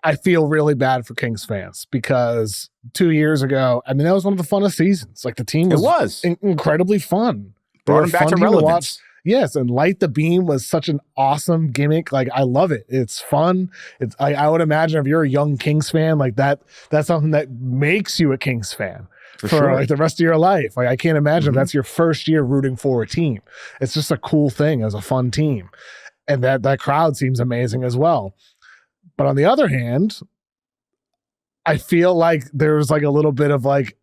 I feel really bad for Kings fans because 2 years ago, I mean, that was one of the funnest seasons. Like the team was incredibly fun. Brought them back to relevance. Yes, and Light the Beam was such an awesome gimmick. Like I love it. It's fun. I would imagine if you're a young Kings fan, like that's something that makes you a Kings fan for sure. Like the rest of your life. Like I can't imagine if that's your first year rooting for a team. It's just a cool thing as a fun team. And that crowd seems amazing as well. But on the other hand, I feel like there's like a little bit of like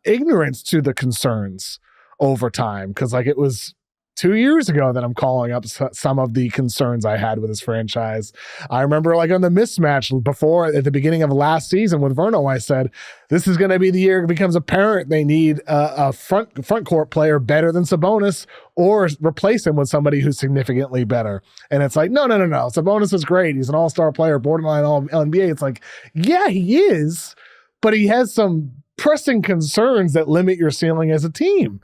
ignorance to the concerns over time. Cause like it was 2 years ago that I'm calling up some of the concerns I had with this franchise. I remember like on the mismatch before at the beginning of last season with Verno, I said, this is going to be the year it becomes apparent they need a front court player better than Sabonis or replace him with somebody who's significantly better. And it's like, no. Sabonis is great. He's an all-star player, borderline all-NBA. It's like, yeah, he is, but he has some pressing concerns that limit your ceiling as a team.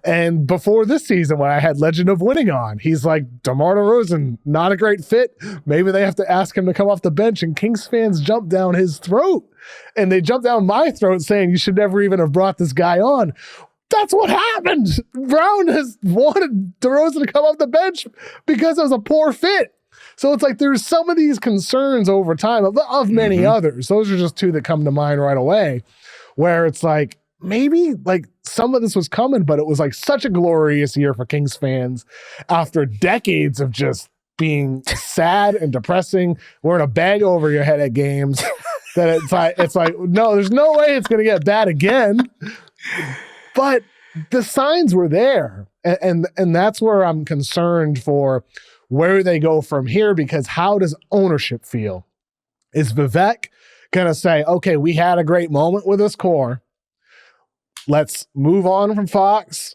And before this season, when I had Legend of Winning on, he's like, DeMar DeRozan, not a great fit. Maybe they have to ask him to come off the bench. And Kings fans jump down his throat. And they jump down my throat saying, you should never even have brought this guy on. That's what happened. Brown has wanted DeRozan to come off the bench because it was a poor fit. So it's like there's some of these concerns over time of many others. Those are just two that come to mind right away, where it's like, maybe like some of this was coming, but it was like such a glorious year for Kings fans after decades of just being sad and depressing, wearing a bag over your head at games, that it's like, no, there's no way it's going to get bad again. But the signs were there. And that's where I'm concerned for where they go from here, because how does ownership feel? Is Vivek going to say, okay, we had a great moment with this core. Let's move on from Fox,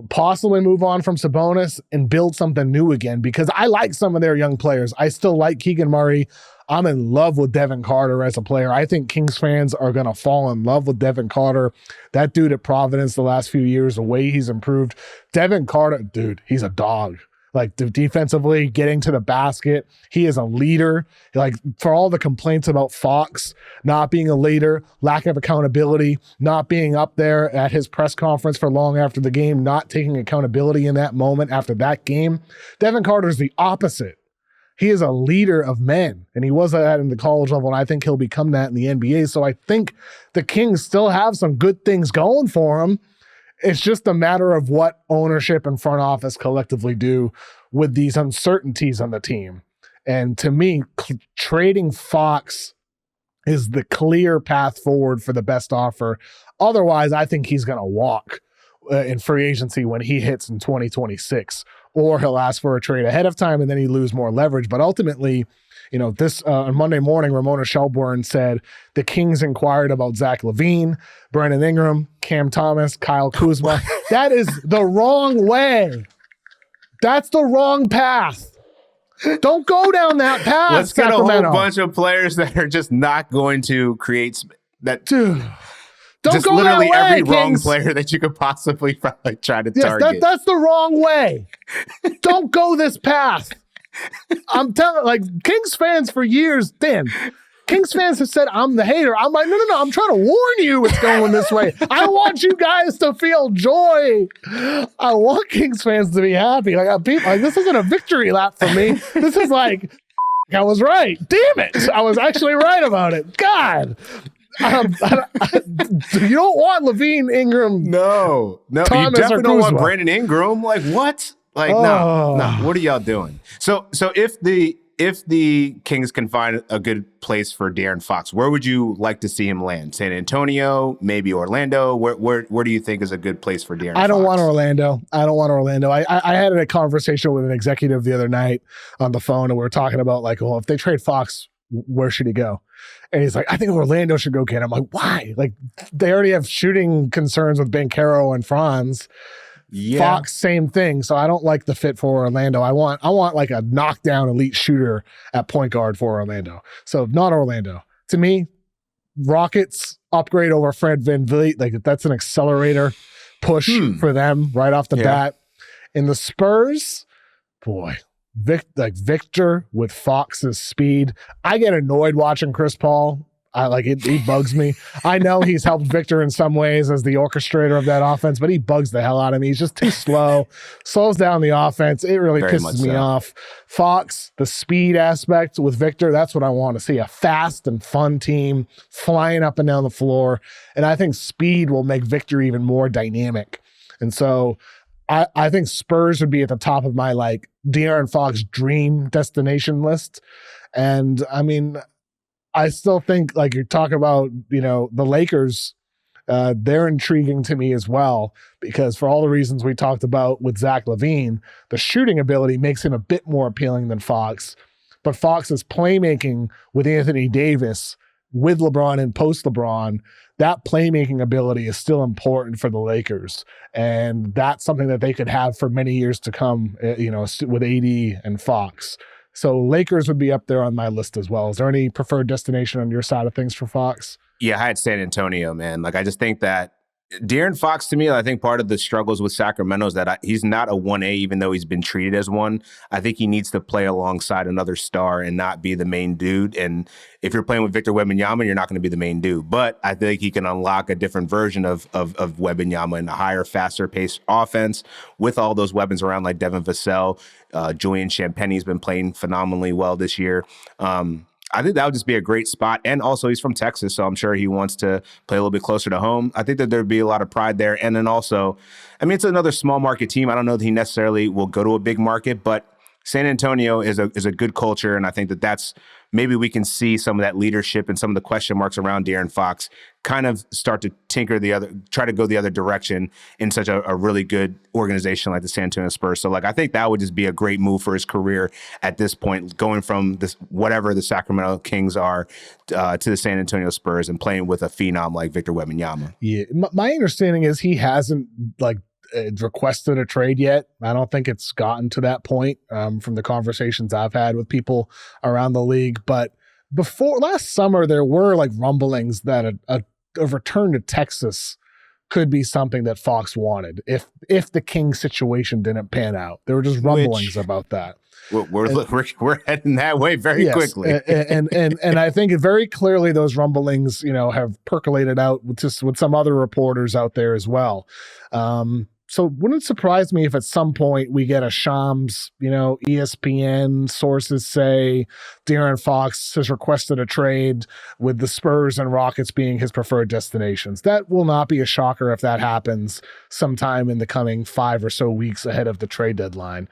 possibly move on from Sabonis and build something new again, because I like some of their young players. I still like Keegan Murray. I'm in love with Devin Carter as a player. I think Kings fans are going to fall in love with Devin Carter. That dude at Providence the last few years, the way he's improved. Devin Carter, dude, he's a dog. Like defensively, getting to the basket. He is a leader. Like for all the complaints about Fox not being a leader, lack of accountability, not being up there at his press conference for long after the game, not taking accountability in that moment after that game. Devin Carter is the opposite. He is a leader of men, and he was that in the college level, and I think he'll become that in the NBA. So I think the Kings still have some good things going for him. It's just a matter of what ownership and front office collectively do with these uncertainties on the team. And to me, trading Fox is the clear path forward for the best offer. Otherwise, I think he's going to walk in free agency when he hits in 2026, or he'll ask for a trade ahead of time and then he lose more leverage. But ultimately, you know, this on Monday morning, Ramona Shelburne said the Kings inquired about Zach LaVine, Brandon Ingram, Cam Thomas, Kyle Kuzma. That is the wrong way. That's the wrong path. Don't go down that path. Let's get Sacramento. a whole bunch of players that are just not going to create that. Dude, don't just go literally that way, every wrong Kings. player that you could possibly probably try to target. That's the wrong way. Don't go this path. I'm telling, like, Kings fans for years, Dan, Kings fans have said I'm the hater. I'm like, no, I'm trying to warn you it's going this way. I want you guys to feel joy. I want Kings fans to be happy. Like, this isn't a victory lap for me. This is like, I was right. Damn it. I was actually right about it. God. You don't want LaVine, Ingram. No, Thomas, you definitely don't want Kuzma. Brandon Ingram. Like what? Like no. What are y'all doing? So if the Kings can find a good place for De'Aaron Fox, where would you like to see him land? San Antonio, maybe Orlando. Where do you think is a good place for De'Aaron Fox? I don't want Orlando. I had a conversation with an executive the other night on the phone, and we were talking about like, well, if they trade Fox, where should he go? And he's like, I think Orlando should go get him. I'm like, why? Like, they already have shooting concerns with Banchero and Franz. Yeah. Fox, same thing. So I don't like the fit for Orlando. I want like a knockdown elite shooter at point guard for Orlando. So not Orlando. To me, Rockets upgrade over Fred VanVleet. Like, that's an accelerator push for them right off the bat. And the Spurs, boy, Victor with Fox's speed. I get annoyed watching Chris Paul. He bugs me. I know he's helped Victor in some ways as the orchestrator of that offense, but he bugs the hell out of me. He's just too slows down the offense. It really pisses me off. Fox, the speed aspect with Victor, that's what I want to see. A fast and fun team flying up and down the floor. And I think speed will make Victor even more dynamic. And so I think Spurs would be at the top of my De'Aaron Fox dream destination list. And I mean, I still think you're talking about, the Lakers, they're intriguing to me as well, because for all the reasons we talked about with Zach LaVine, the shooting ability makes him a bit more appealing than Fox. But Fox's playmaking with Anthony Davis, with LeBron and post LeBron, that playmaking ability is still important for the Lakers. And that's something that they could have for many years to come, with AD and Fox. So Lakers would be up there on my list as well. Is there any preferred destination on your side of things for Fox? Yeah, I had San Antonio, man. I just think that De'Aaron Fox, to me, I think part of the struggles with Sacramento is that he's not a 1A, even though he's been treated as one. I think he needs to play alongside another star and not be the main dude. And if you're playing with Victor Wembanyama, you're not going to be the main dude. But I think he can unlock a different version of Wembanyama in a higher, faster-paced offense with all those weapons around, like Devin Vassell. Julian Champagne's been playing phenomenally well this year. I think that would just be a great spot. And also, he's from Texas, so I'm sure he wants to play a little bit closer to home. I think that there'd be a lot of pride there. And then also, it's another small market team. I don't know that he necessarily will go to a big market, but San Antonio is a good culture, and I think that's maybe we can see some of that leadership and some of the question marks around De'Aaron Fox kind of start to try to go the other direction in such a really good organization like the San Antonio Spurs. So I think that would just be a great move for his career at this point, going from this whatever the Sacramento Kings are to the San Antonio Spurs and playing with a phenom like Victor Wembanyama. Yeah, my understanding is he hasn't requested a trade yet. I don't think it's gotten to that point from the conversations I've had with people around the league. But before last summer, there were rumblings that a return to Texas could be something that Fox wanted if the Kings situation didn't pan out. There were just rumblings about that. We're heading that way very quickly. and I think very clearly those rumblings, have percolated out with some other reporters out there as well. So wouldn't surprise me if at some point we get a Shams, ESPN sources say De'Aaron Fox has requested a trade with the Spurs and Rockets being his preferred destinations. That will not be a shocker if that happens sometime in the coming 5 or so weeks ahead of the trade deadline.